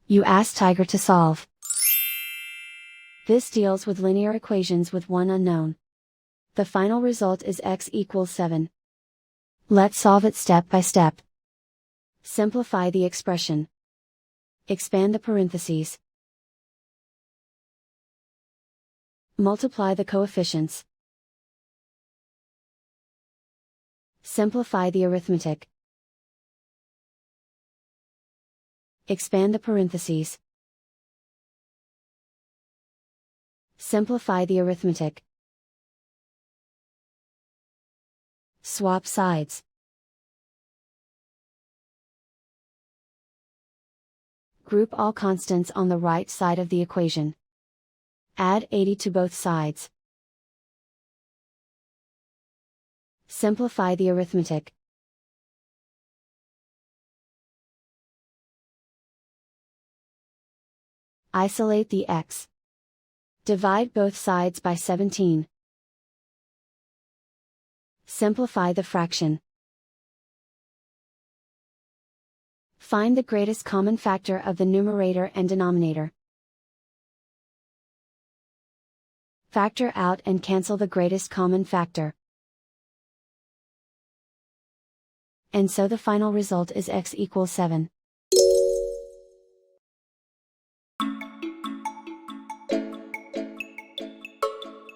You ask Tiger to solve. This deals with linear equations with one unknown. The final result is x equals 7. Let's solve it step by step. Simplify the expression. Expand the parentheses. Multiply the coefficients. Simplify the arithmetic. Expand the parentheses. Simplify the arithmetic. Swap sides. Group all constants on the right side of the equation. Add 80 to both sides. Simplify the arithmetic. Isolate the x. Divide both sides by 17. Simplify the fraction. Find the greatest common factor of the numerator and denominator. Factor out and cancel the greatest common factor. And so the final result is x equals 7.